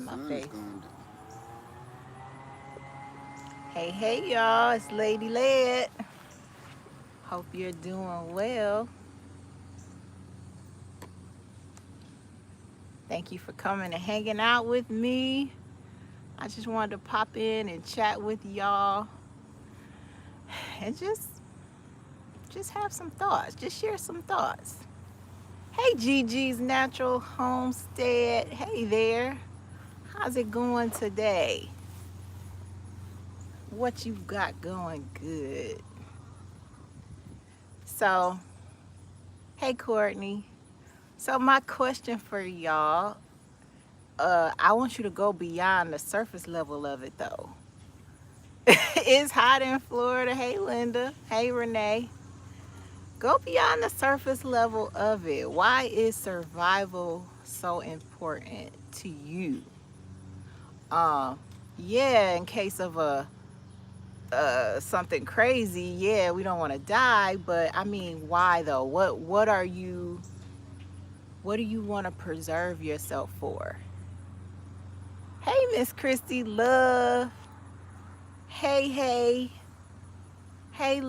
in my Sun's face. going down. Hey, y'all. It's Lady Led. Hope you're doing well. Thank you for coming and hanging out with me. I just wanted to pop in and chat with y'all and just have some thoughts. Just share some thoughts. Hey, Gigi's Natural Homestead. Hey there. How's it going today? What you got going good? So, hey, Courtney. So, my question for y'all, I want you to go beyond the surface level of it, though. It's hot in Florida. Hey, Linda. Hey, Renee. Go beyond the surface level of it. Why is survival so important to you? Um, yeah, in case of a something crazy, yeah, we don't want to die, but I mean, why though? What do you want to preserve yourself for? Hey, Miss Christy Love. Hey. Hey,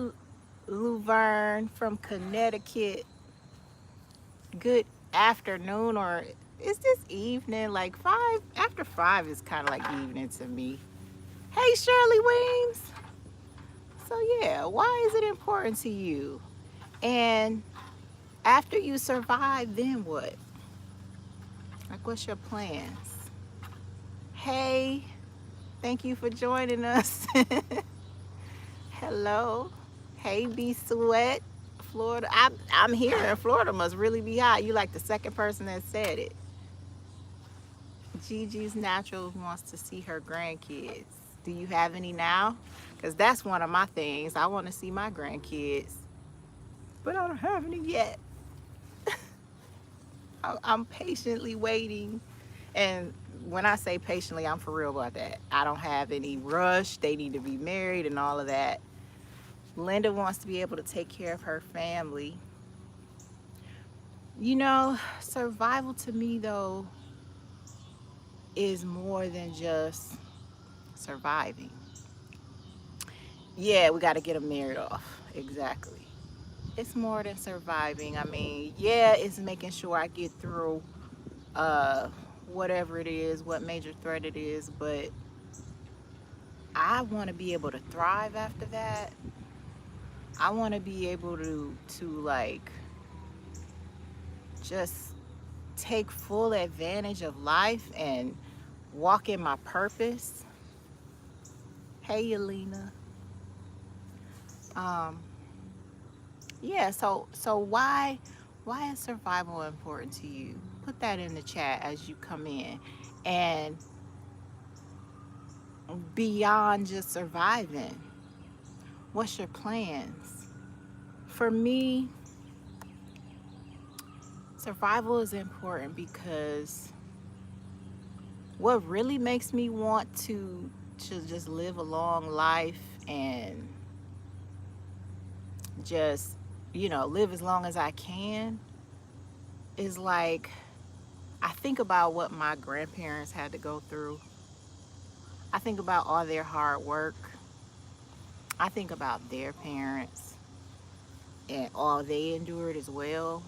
Luverne from Connecticut. Good afternoon, or is this evening? Like five? After five is kind of like evening to me. Hey, Shirley Wings. So, yeah, why is it important to you? And after you survive, then what? Like, what's your plans? Hey, thank you for joining us. Hello. Hey, B Sweat, Florida. I'm here in Florida. Must really be hot. You like the second person that said it. Gigi's Naturals wants to see her grandkids. Do you have any now? Because that's one of my things. I want to see my grandkids, but I don't have any yet. I'm patiently waiting. And when I say patiently, I'm for real about that. I don't have any rush. They need to be married and all of that. Linda wants to be able to take care of her family. Survival to me, though, is more than just surviving. Yeah, we got to get them married off. Exactly. It's more than surviving. I mean, yeah, it's making sure I get through uh, whatever it is, what major threat it is, but I want to be able to thrive after that. I want to be able to like just take full advantage of life and walk in my purpose. Hey, Yelena. Um, yeah. So why is survival important to you? Put that in the chat as you come in, and beyond just surviving, what's your plans? For me, survival is important because what really makes me want to just live a long life and just live as long as I can is like I think about what my grandparents had to go through. I think about all their hard work. I think about their parents and all they endured as well.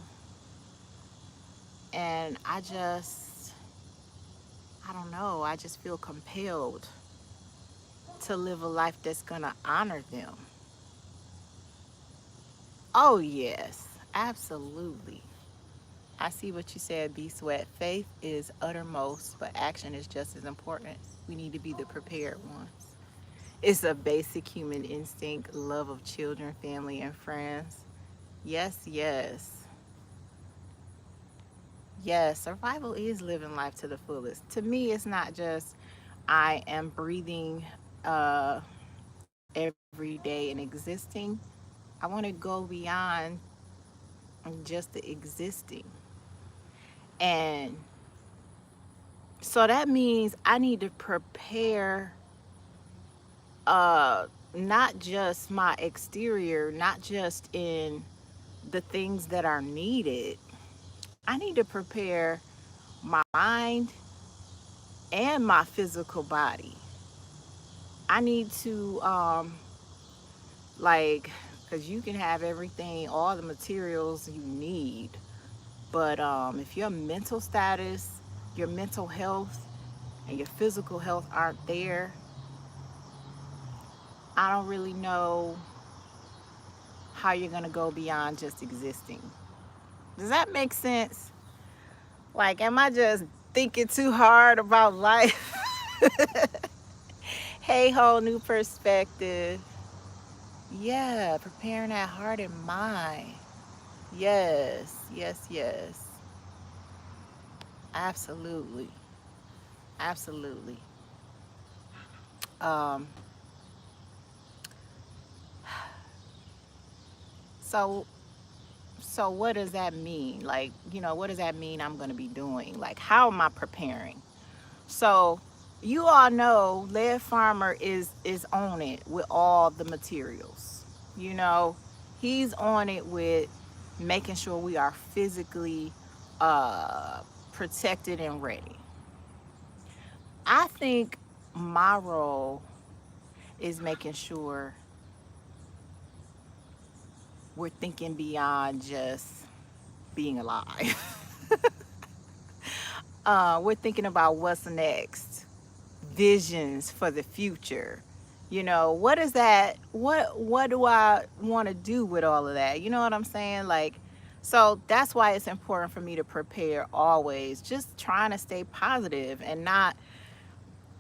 And I don't know, I just feel compelled to live a life that's gonna honor them. Oh, yes, absolutely. I see what you said, B Sweat. Faith is uttermost, but action is just as important. We need to be the prepared ones. It's a basic human instinct, love of children, family, and friends. Yes, yes. Yes, survival is living life to the fullest. To me, it's not just I am breathing every day and existing. I want to go beyond just the existing. And so that means I need to prepare not just my exterior, not just in the things that are needed. I need to prepare my mind and my physical body. I need to like, because you can have everything, all the materials you need, but if your mental status, your mental health, and your physical health aren't there, I don't really know how you're gonna go beyond just existing. Does that make sense? Like, am I just thinking too hard about life? Hey, whole new perspective. Yeah, preparing that heart and mind. Yes, yes, yes. Absolutely. Absolutely. Um, so so what does that mean? Like, what does that mean I'm gonna be doing? Like, how am I preparing? So you all know Lead Farmer is on it with all the materials. You know, he's on it with making sure we are physically uh protected and ready. I think my role is making sure we're thinking beyond just being alive. We're thinking about what's next, visions for the future. What is that? What do I want to do with all of that? You know what I'm saying? Like, so that's why it's important for me to prepare always, just trying to stay positive and not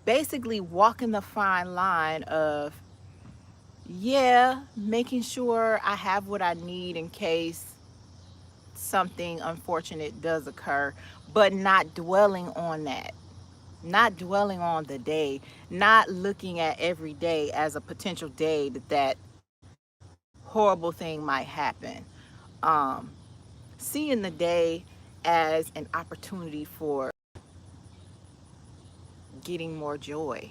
basically walking the fine line of, yeah, making sure I have what I need in case something unfortunate does occur, but not dwelling on that, not dwelling on the day, not looking at every day as a potential day that horrible thing might happen. Um, Seeing the day as an opportunity for getting more joy,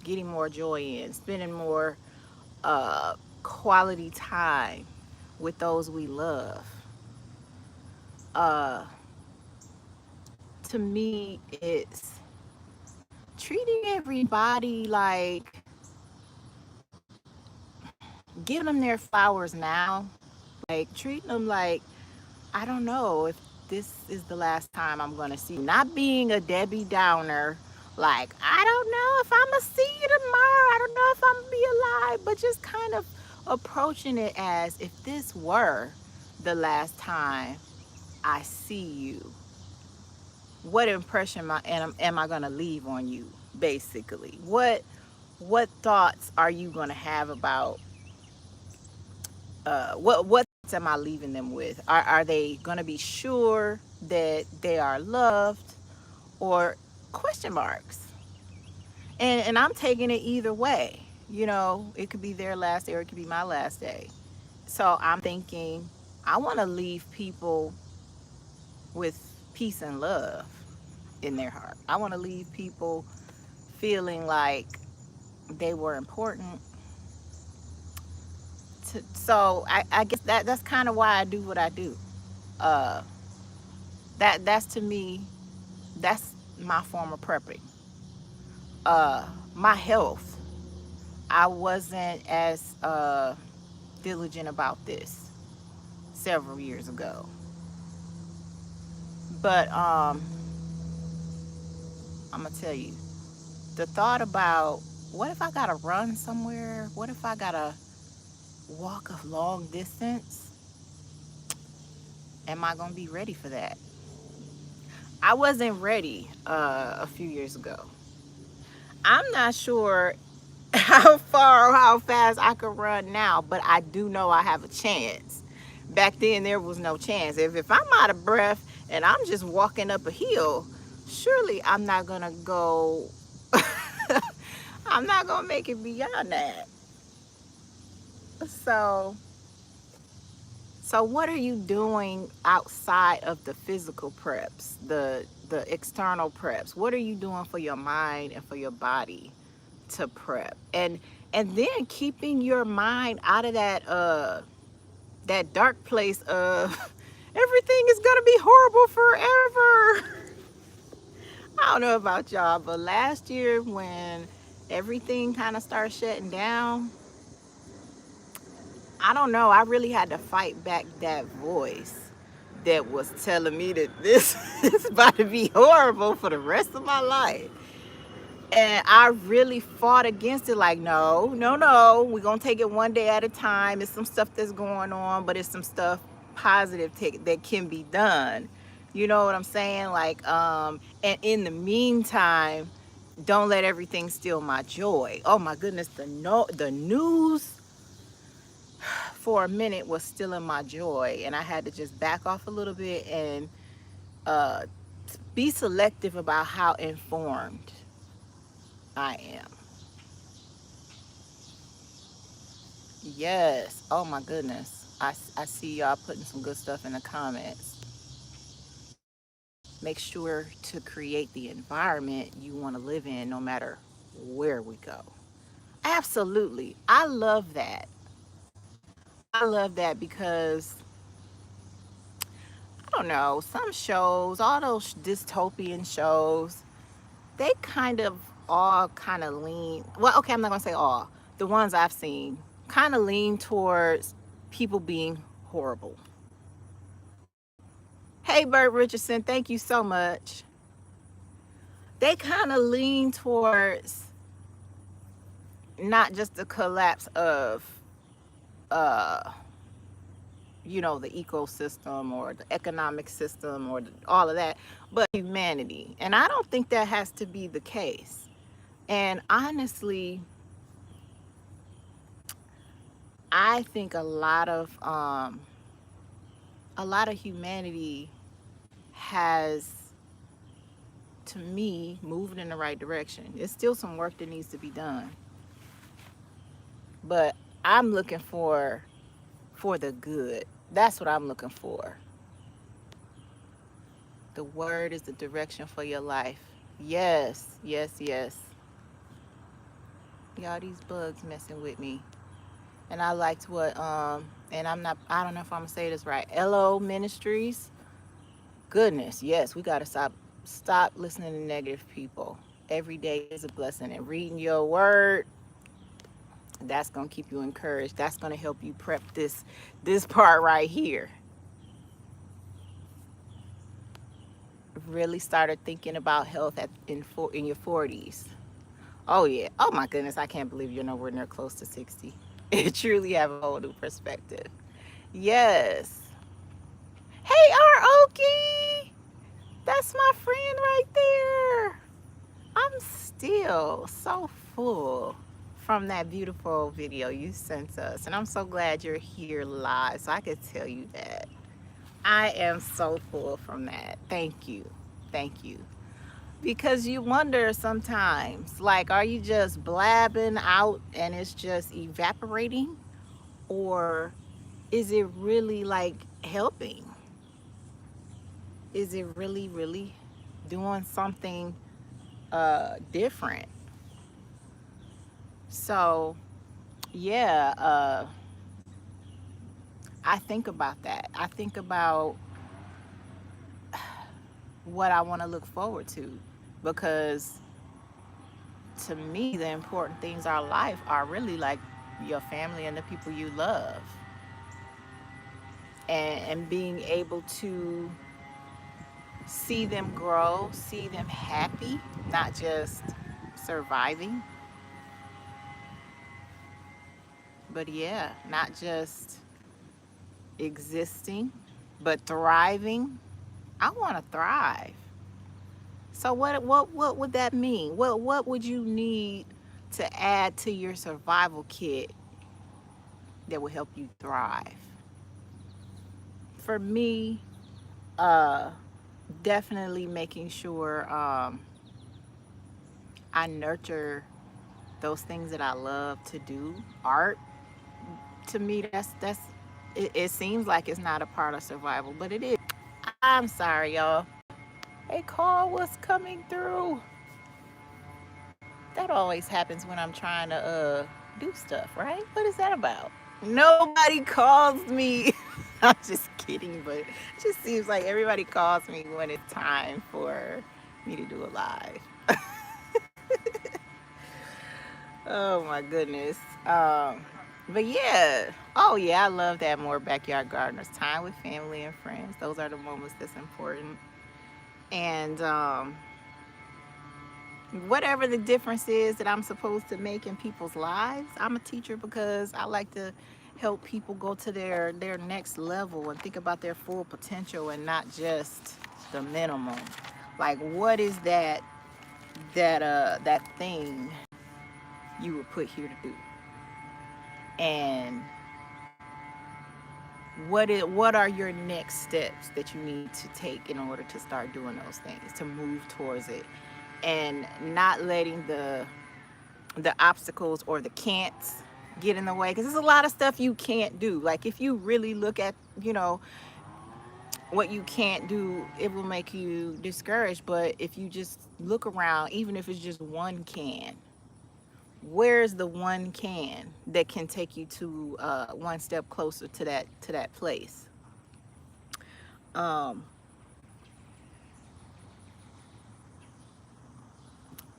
getting more joy in, spending more quality time with those we love. Uh, to me, it's treating everybody like, giving them their flowers now, like treating them like, I don't know if this is the last time I'm gonna see you. Not being a Debbie Downer, like, I don't know if I'm gonna see you tomorrow. I don't know if I'm gonna be alive, but just kind of approaching it as if this were the last time I see you. What impression am I gonna leave on you? Basically, what thoughts are you gonna have about what thoughts am I leaving them with? Are they gonna be sure that they are loved, or question marks? And I'm taking it either way. It could be their last day or it could be my last day. So I'm thinking I want to leave people with peace and love in their heart. I want to leave people feeling like they were important. So I guess that's kind of why I do what I do. Uh, that's to me, that's my form of prepping. My health, I wasn't as diligent about this several years ago, but I'm gonna tell you, the thought about, what if I gotta run somewhere, what if I gotta walk a long distance, am I gonna be ready for that? I wasn't ready a few years ago. I'm not sure how far or how fast I could run now, but I do know I have a chance. Back then, there was no chance. If I'm out of breath and I'm just walking up a hill, surely I'm not gonna go. I'm not gonna make it beyond that. So, so what are you doing outside of the physical preps, the external preps? What are you doing for your mind and for your body to prep? And then keeping your mind out of that dark place of everything is gonna be horrible forever. I don't know about y'all, but last year when everything kind of started shutting down, I don't know. I really had to fight back that voice that was telling me that this is about to be horrible for the rest of my life. And I really fought against it, like, no, no, no. We're going to take it one day at a time. It's some stuff that's going on, but it's some stuff positive that can be done. You know what I'm saying? Like, and in the meantime, don't let everything steal my joy. Oh my goodness, the news for a minute was stealing my joy, and I had to just back off a little bit and uh, be selective about how informed I am. Yes. Oh my goodness. I see y'all putting some good stuff in the comments. Make sure to create the environment you want to live in no matter where we go. Absolutely. I love that. I love that because I don't know, some shows, all those dystopian shows, they kind of all kind of lean, well, okay, I'm not going to say all. The ones I've seen kind of lean towards people being horrible. Hey, Bert Richardson, thank you so much. They kind of lean towards not just the collapse of, uh, the ecosystem or the economic system or all of that, but humanity. And I don't think that has to be the case. And honestly, I think a lot of humanity has, to me, moved in the right direction. There's still some work that needs to be done, but I'm looking for the good. That's what I'm looking for. The word is the direction for your life. Yes, yes, yes. Y'all, these bugs messing with me. And I liked what and I don't know if I'm gonna say this right. LO Ministries. Goodness, yes, we gotta stop listening to negative people. Every day is a blessing. And reading your word, that's gonna keep you encouraged. That's gonna help you prep this part right here. Really started thinking about health in your 40s. Oh yeah. Oh my goodness, I can't believe you're nowhere near close to 60. It truly have a whole new perspective. Yes. Hey, Okie, that's my friend right there. I'm still so full from that beautiful video you sent us, and I'm so glad you're here live so I could tell you that. I am so full from that. Thank you. Thank you. Because you wonder sometimes, like, are you just blabbing out and it's just evaporating? Or is it really like helping? Is it really, really doing something different? So, yeah, I think about that. I think about what I want to look forward to because to me, the important things in our life are really like your family and the people you love. And being able to see them grow, see them happy, not just surviving, but yeah, not just existing, but thriving. I want to thrive. So what would that mean? What would you need to add to your survival kit that will help you thrive? For me, uh, definitely making sure I nurture those things that I love to do. Art, to me, it seems like it's not a part of survival, but it is. I'm sorry, y'all. A call was coming through. That always happens when I'm trying to do stuff, right? What is that about? Nobody calls me. I'm just kidding, but it just seems like everybody calls me when it's time for me to do a live. Oh my goodness. But yeah. Oh yeah, I love that more backyard gardeners. Time with family and friends. Those are the moments that's important. And whatever the difference is that I'm supposed to make in people's lives, I'm a teacher because I like to help people go to their next level and think about their full potential and not just the minimum. Like what is that thing you were put here to do? And what are your next steps that you need to take in order to start doing those things, to move towards it, and not letting the obstacles or the can'ts get in the way, because there's a lot of stuff you can't do. Like if you really look at, what you can't do, it will make you discouraged. But if you just look around, even if it's just one can, where's the one can that can take you to one step closer to that place? um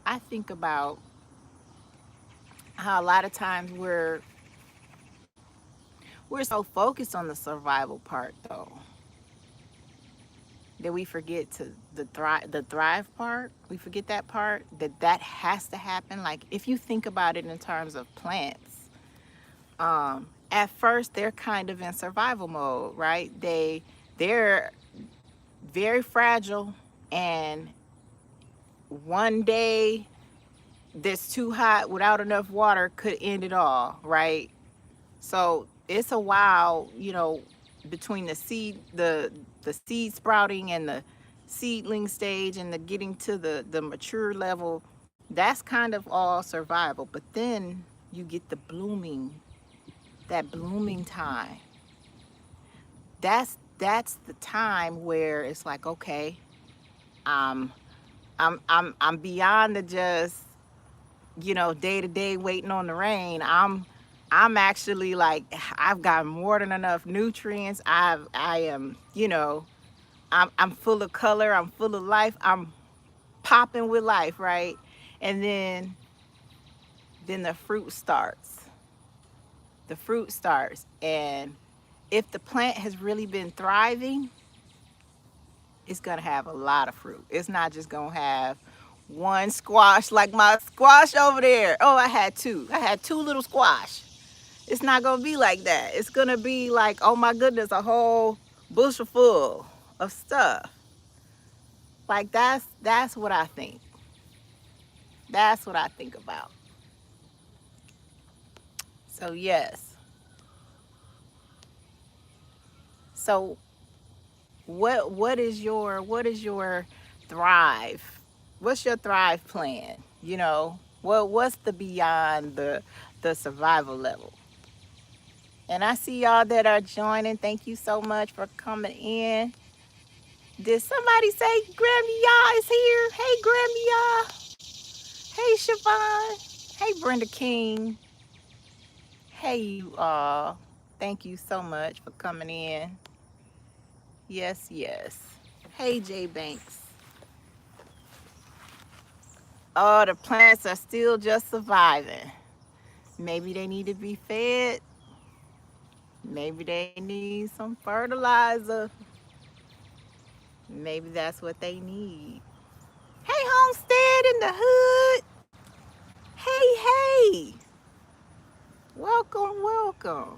I think about how a lot of times we're so focused on the survival part though, that we forget to the thrive part. We forget that part, that has to happen. Like if you think about it in terms of plants, at first they're kind of in survival mode, right? They're very fragile, and one day that's too hot without enough water could end it all, right? So it's a while, between the seed sprouting and the seedling stage and the getting to the mature level. That's kind of all survival. But then you get that blooming time. That's the time where it's like, okay, um, I'm beyond the just, day to day waiting on the rain. I'm actually like, I've got more than enough nutrients. I am, I'm full of color. I'm full of life. I'm popping with life, right? And then the fruit starts. The fruit starts, and if the plant has really been thriving, it's gonna have a lot of fruit. It's not just gonna have one squash like my squash over there. Oh, I had two. I had two little squash. It's not gonna be like that. It's gonna be like, oh my goodness, a whole bushel full of stuff. Like that's what I think. That's what I think about. So yes. So what is your thrive? What's your thrive plan? What's the beyond the survival level? And I see y'all that are joining. Thank you so much for coming in. Did somebody say Grammy Ya is here? Hey Grammy Ya. Hey Siobhan. Hey Brenda King. Hey you all. Thank you so much for coming in. Yes, yes. Hey Jay Banks. Oh, the plants are still just surviving. Maybe they need to be fed. Maybe they need some fertilizer. Maybe that's what they need. Hey, Homestead in the hood. Hey, hey. Welcome, welcome.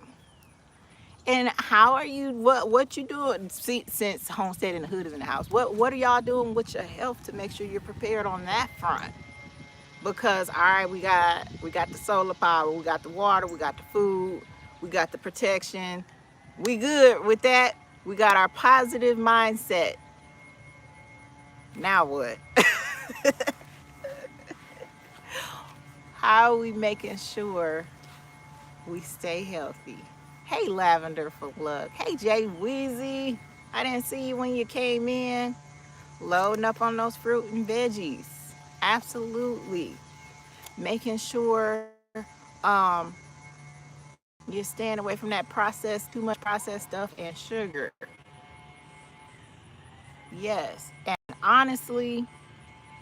And how are you? What you doing? See, since Homestead in the hood is in the house, what are y'all doing with your health to make sure you're prepared on that front? Because all right, we got the solar power, we got the water, we got the food, we got the protection. We good with that. We got our positive mindset. Now what? How are we making sure we stay healthy? Hey, Lavender for Luck. Hey, Jay Weezy. I didn't see you when you came in. Loading up on those fruit and veggies. Absolutely. Making sure you're staying away from that processed, too much processed stuff and sugar. Yes. And honestly,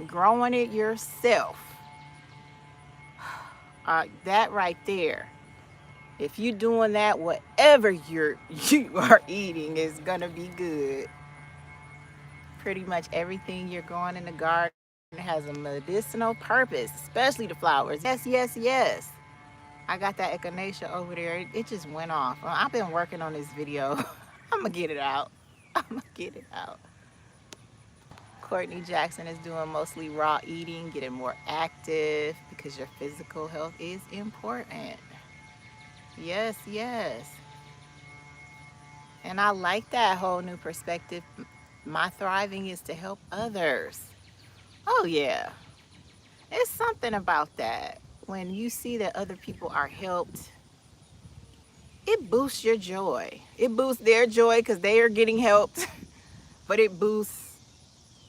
growing it yourself, that right there, if you're doing that, whatever you are eating is gonna be good. Pretty much everything you're growing in the garden has a medicinal purpose, especially the flowers. Yes, yes, yes. I got that echinacea over there. It just went off. I've been working on this video. I'm gonna get it out. I'm gonna get it out. Courtney Jackson is doing mostly raw eating, getting more active because your physical health is important. Yes, yes. And I like that whole new perspective. My thriving is to help others. Oh, yeah. It's something about that. When you see that other people are helped, it boosts your joy. It boosts their joy because they are getting helped, but it boosts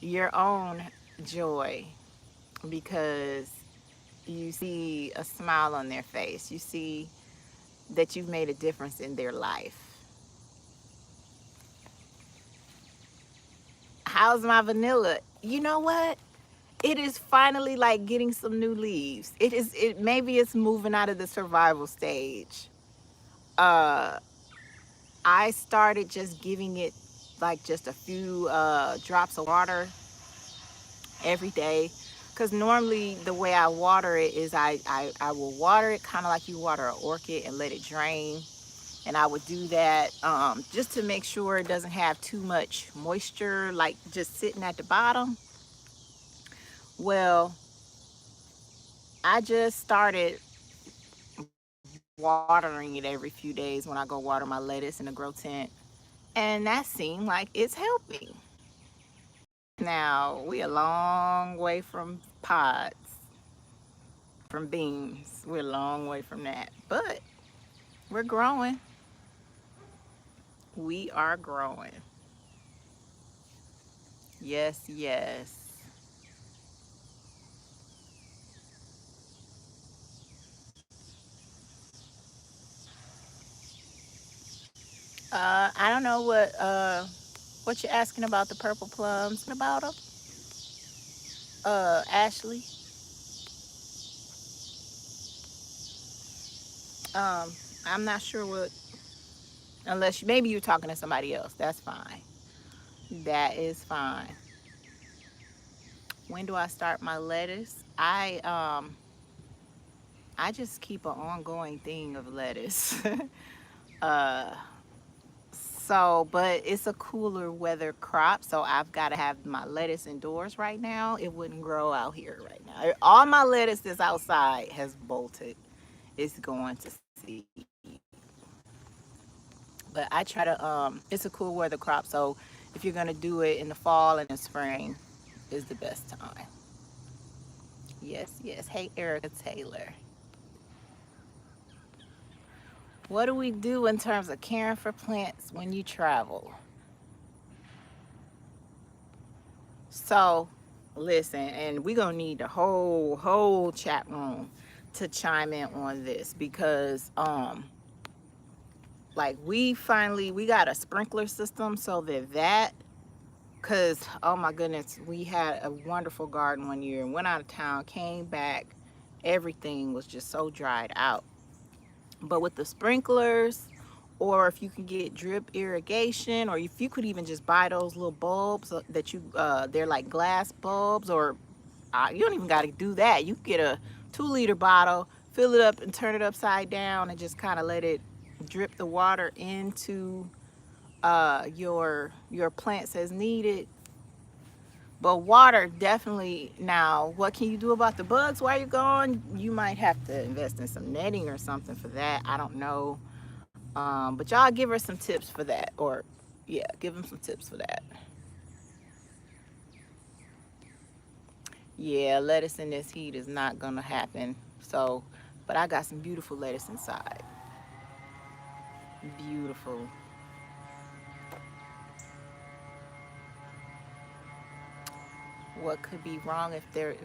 your own joy because you see a smile on their face. You see that you've made a difference in their life. How's my vanilla? You know what? It is finally like getting some new leaves. It maybe it's moving out of the survival stage. Uh I started just giving it like just a few drops of water every day. Because normally the way I water it is I will water it kind of like you water an orchid and let it drain. And I would do that just to make sure it doesn't have too much moisture, like just sitting at the bottom. Well, I just started watering it every few days when I go water my lettuce in the grow tent. And that seemed like it's helping. Now, we a long way from pods, from beans. We're a long way from that. But we're growing. We are growing. Yes, yes. I don't know what you're asking about the purple plums. About them, Ashley. Um, I'm not sure what. Unless maybe you're talking to somebody else. That's fine. That is fine. When do I start my lettuce? I just keep an ongoing thing of lettuce. uh, but it's a cooler weather crop, so I've got to have my lettuce indoors right now. It wouldn't grow out here right now. All my lettuce that's outside has bolted. It's going to seed. But I try to it's a cool weather crop, so if you're gonna do it in the fall and the spring is the best time. Yes, yes. Hey, Erica Taylor. What do we do in terms of caring for plants when you travel? So, listen, and we're gonna need the whole chat room to chime in on this because like we got a sprinkler system so that because oh my goodness, we had a wonderful garden one year and went out of town, came back, everything was just so dried out. But with the sprinklers, or if you can get drip irrigation, or if you could even just buy those little bulbs that they're like glass bulbs, or you don't even got to do that. You get a 2-liter bottle, fill it up and turn it upside down and just kind of let it drip the water into your plants as needed. But water definitely. Now, what can you do about the bugs while you're gone? You might have to invest in some netting or something for that. I don't know. But y'all give her some tips for that. Or, yeah, give them some tips for that. Yeah, lettuce in this heat is not going to happen. So, but I got some beautiful lettuce inside. Beautiful. What could be wrong if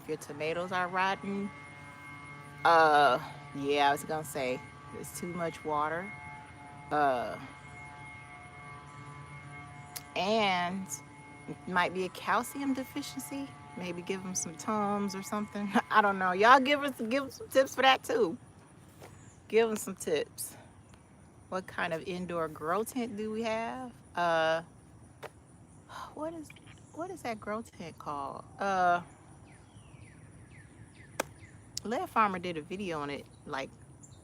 your tomatoes are rotten? Uh, yeah, I was gonna say it's too much water. Uh, and it might be a calcium deficiency. Maybe give them some Tums or something. I don't know. Y'all give us some tips for that too. Give them some tips. What kind of indoor grow tent do we have? What is what is that grow tent called? Lead Farmer did a video on it like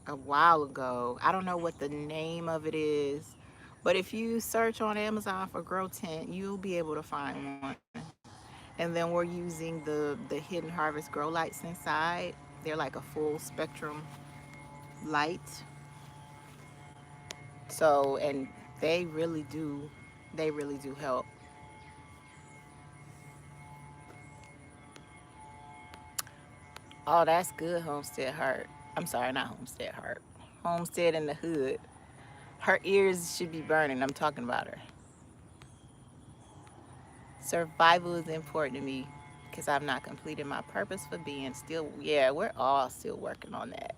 a while ago. I don't know what the name of it is, but if you search on Amazon for grow tent, you'll be able to find one. And then we're using the Hidden Harvest grow lights inside. They're like a full spectrum light. So, and they really do help. Oh, that's good, Homestead Heart. I'm sorry, not Homestead Heart. Homestead in the Hood. Her ears should be burning. I'm talking about her. Survival is important to me because I've not completed my purpose for being still. Yeah, we're all still working on that.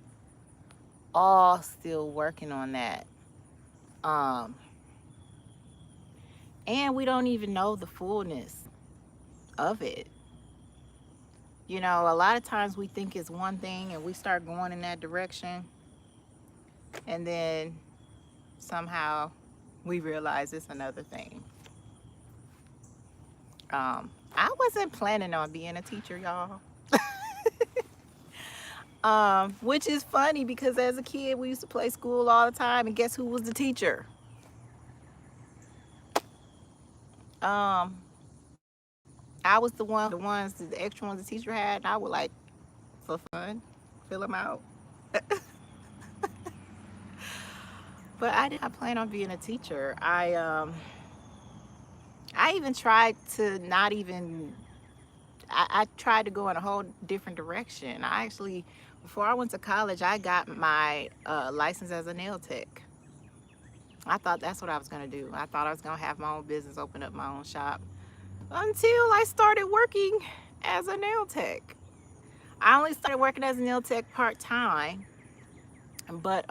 All still working on that. Um, and we don't even know the fullness of it. You know, a lot of times we think it's one thing and we start going in that direction, and then somehow we realize it's another thing. I wasn't planning on being a teacher, y'all. Which is funny because as a kid we used to play school all the time, and guess who was the teacher? Um, I was the extra ones the teacher had. And I would like for fun fill them out, but I did not plan on being a teacher. I even tried to not even. I tried to go in a whole different direction. I actually, before I went to college, I got my license as a nail tech. I thought that's what I was gonna do. I thought I was gonna have my own business, open up my own shop, until I started working as a nail tech. I only started working as a nail tech part-time, but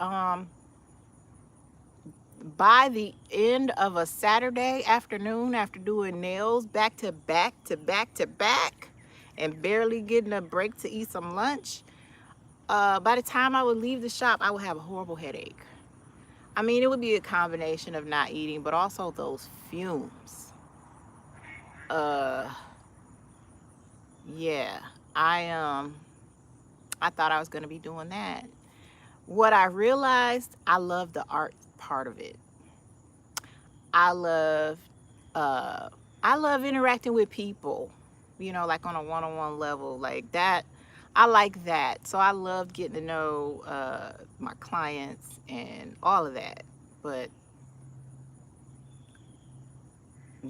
by the end of a Saturday afternoon, after doing nails back to back to back to back and barely getting a break to eat some lunch, by the time I would leave the shop, I would have a horrible headache. I mean, it would be a combination of not eating, but also those fumes. Uh, yeah, I um, I thought I was gonna be doing that. What I realized, I love the art part of it. I love, uh, I love interacting with people. You know, like on a one-on-one level, like that. I like that. So I love getting to know my clients and all of that. But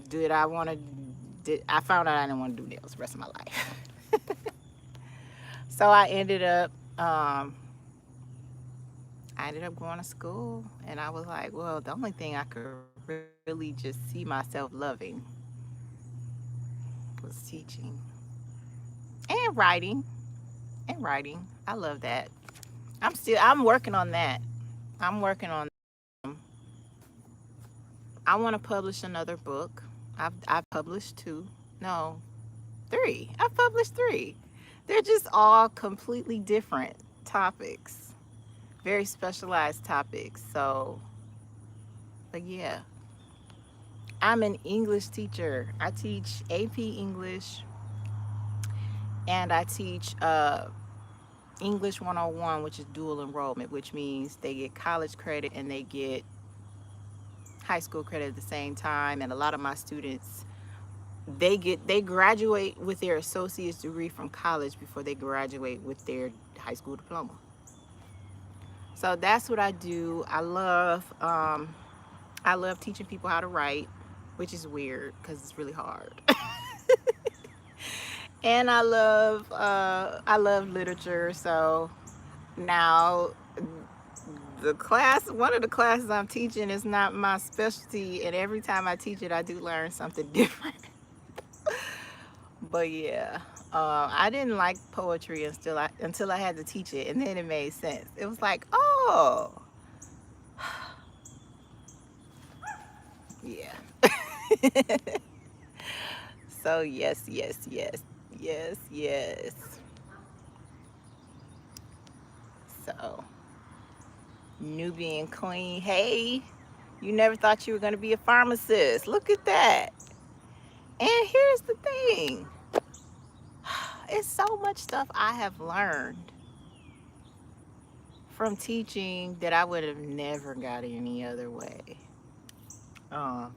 did I want to? Did I found out I didn't want to do nails the rest of my life? So um, I ended up going to school, and I was like, well, the only thing I could really just see myself loving was teaching and writing. And writing, I love that. I'm working on that. I'm working on. I want to publish another book. I've published two. No, three. I've published three. They're just all completely different topics, very specialized topics. So, but yeah, I'm an English teacher. I teach AP English, and I teach English 101, which is dual enrollment, which means they get college credit and they get high school credit at the same time. And a lot of my students, they graduate with their associate's degree from college before they graduate with their high school diploma. So that's what I do. I love teaching people how to write, which is weird because it's really hard. And I love literature. So now one of the classes I'm teaching is not my specialty, and every time I teach it, I do learn something different. But yeah, I didn't like poetry until I had to teach it, and then it made sense. It was like, oh, yeah. So yes, yes, yes, Yes, yes. So, Nubian Queen, hey, you never thought you were going to be a pharmacist. Look at that. And here's the thing, it's so much stuff I have learned from teaching that I would have never got any other way. Um,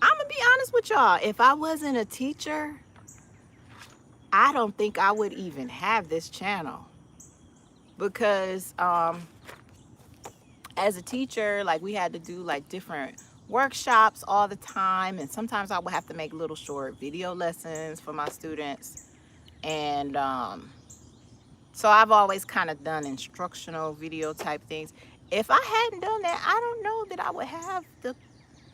I'm going to be honest with y'all. If I wasn't a teacher, I don't think I would even have this channel. Because as a teacher, like we had to do like different workshops all the time. And sometimes I would have to make little short video lessons for my students. And so I've always kind of done instructional video type things. If I hadn't done that, I don't know that I would have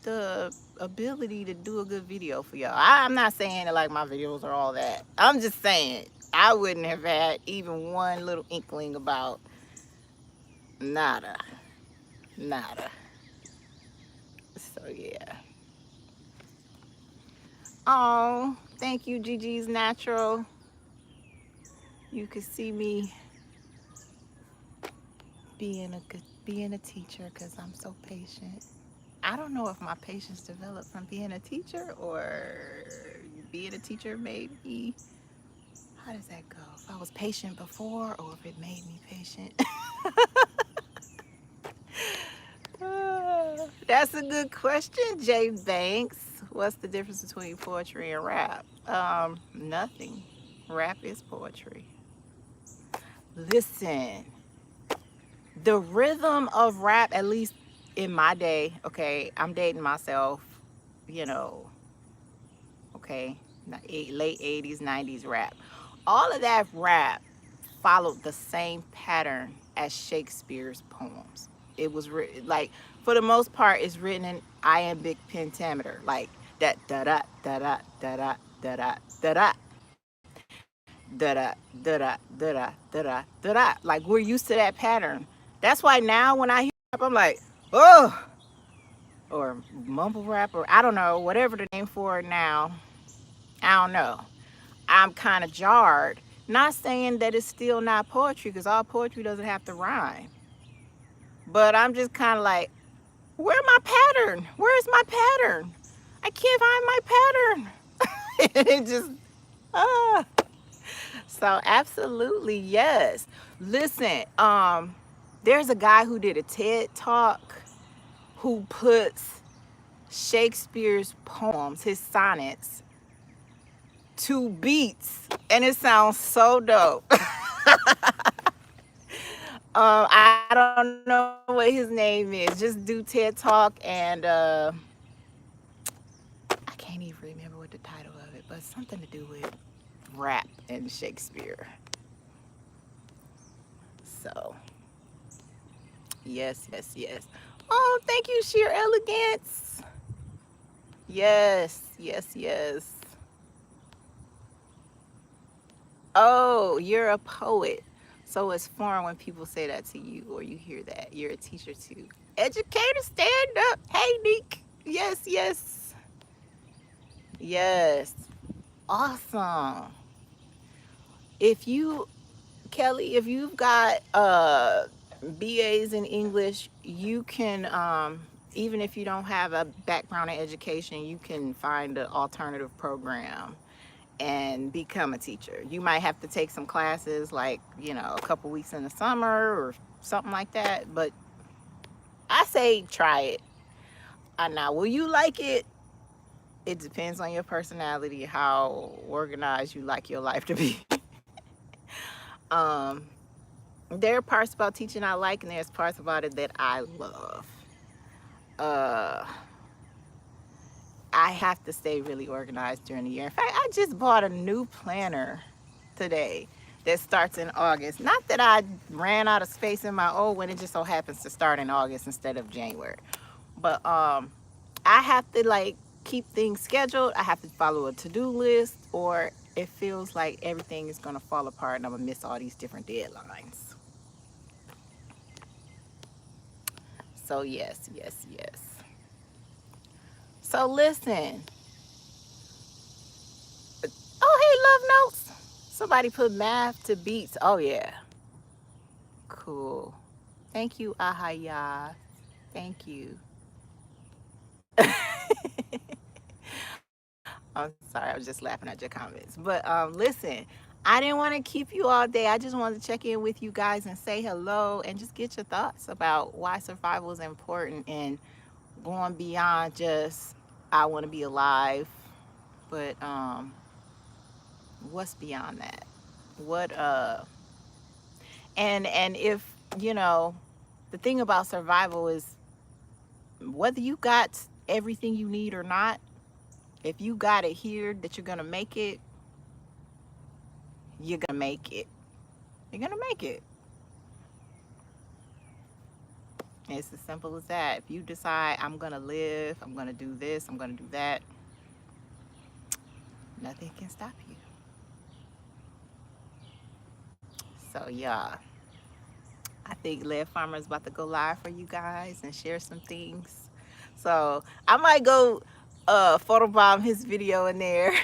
the ability to do a good video for y'all. I'm not saying that like my videos are all that. I'm just saying I wouldn't have had even one little inkling about nada. Nada. So yeah. Oh, thank you, Gigi's Natural. You could see me being a teacher because I'm so patient. I don't know if my patience developed from being a teacher or being a teacher made me. How does that go? If I was patient before or if it made me patient. That's a good question, Jay Banks. What's the difference between poetry and rap? Nothing. Rap is poetry. Listen, the rhythm of rap, at least in my day, okay, I'm dating myself, you know, okay, late 80s, 90s rap. All of that rap followed the same pattern as Shakespeare's poems. It was like, for the most part, it's written in iambic pentameter, like that da da da da da da da da da da da da da da da da da da. Like we're used to that pattern. That's why now when I hear rap, I'm like, oh, or mumble rap, or I don't know, whatever the name for it now. I don't know. I'm kind of jarred. Not saying that it's still not poetry, because all poetry doesn't have to rhyme. But I'm just kind of like, where's my pattern? Where's my pattern? I can't find my pattern. It just, ah. So absolutely, yes. Listen, there's a guy who did a TED talk who puts Shakespeare's poems, his sonnets, to beats, and it sounds so dope. I don't know what his name is. Just do TED Talk, and I can't even remember what the title of it, but something to do with rap and Shakespeare. So, yes, yes, yes. Oh, thank you, Sheer Elegance. Yes, yes, yes. Oh, you're a poet. So it's foreign when people say that to you or you hear that. You're a teacher too. Educator, stand up. Hey, Nick. Yes, yes. Yes. Awesome. If you, Kelly, if you've got BAs in English, you can, even if you don't have a background in education, you can find an alternative program and become a teacher. You might have to take some classes, like, you know, a couple weeks in the summer or something like that. But I say try it. Now, will you like it? It depends on your personality, how organized you like your life to be. um, there are parts about teaching I like, and there's parts about it that I love. Uh, I have to stay really organized during the year. In fact, I just bought a new planner today that starts in August. Not that I ran out of space in my old one, it just so happens to start in August instead of January. But I have to like keep things scheduled. I have to follow a to-do list, or it feels like everything is gonna fall apart and I'm gonna miss all these different deadlines. So yes, yes, yes. So listen. Oh, love notes? Somebody put math to beats. Oh yeah. Cool. Thank you, Ahaya. Thank you. I'm sorry, I was just laughing at your comments. But listen, I didn't want to keep you all day. I just wanted to check in with you guys and say hello and just get your thoughts about why survival is important and going beyond just I want to be alive, but what's beyond that? What and if you know, the thing about survival is whether you got everything you need or not, if you got it here that you're gonna make it, you're gonna make it. You're gonna make it. It's as simple as that. If you decide I'm gonna live, I'm gonna do this, I'm gonna do that, nothing can stop you. So yeah, I think Lead Farmer is about to go live for you guys and share some things. So I might go photobomb his video in there.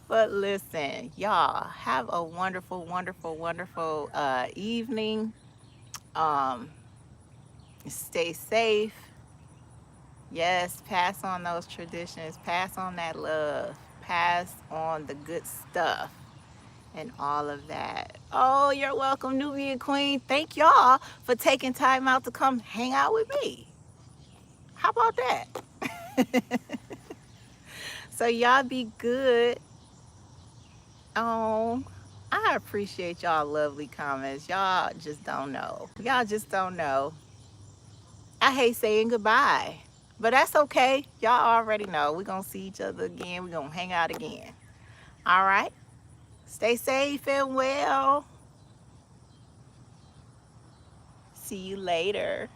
But listen, y'all have a wonderful, wonderful, wonderful evening. Um, stay safe. Yes, pass on those traditions, pass on that love, pass on the good stuff and all of that. Oh, you're welcome, Nubian Queen. Thank y'all for taking time out to come hang out with me. How about that? So y'all be good. Oh, I appreciate y'all lovely comments. Y'all just don't know. Y'all just don't know. I hate saying goodbye, but that's okay. Y'all already know. We're going to see each other again. We're going to hang out again. All right? Stay safe and well. See you later.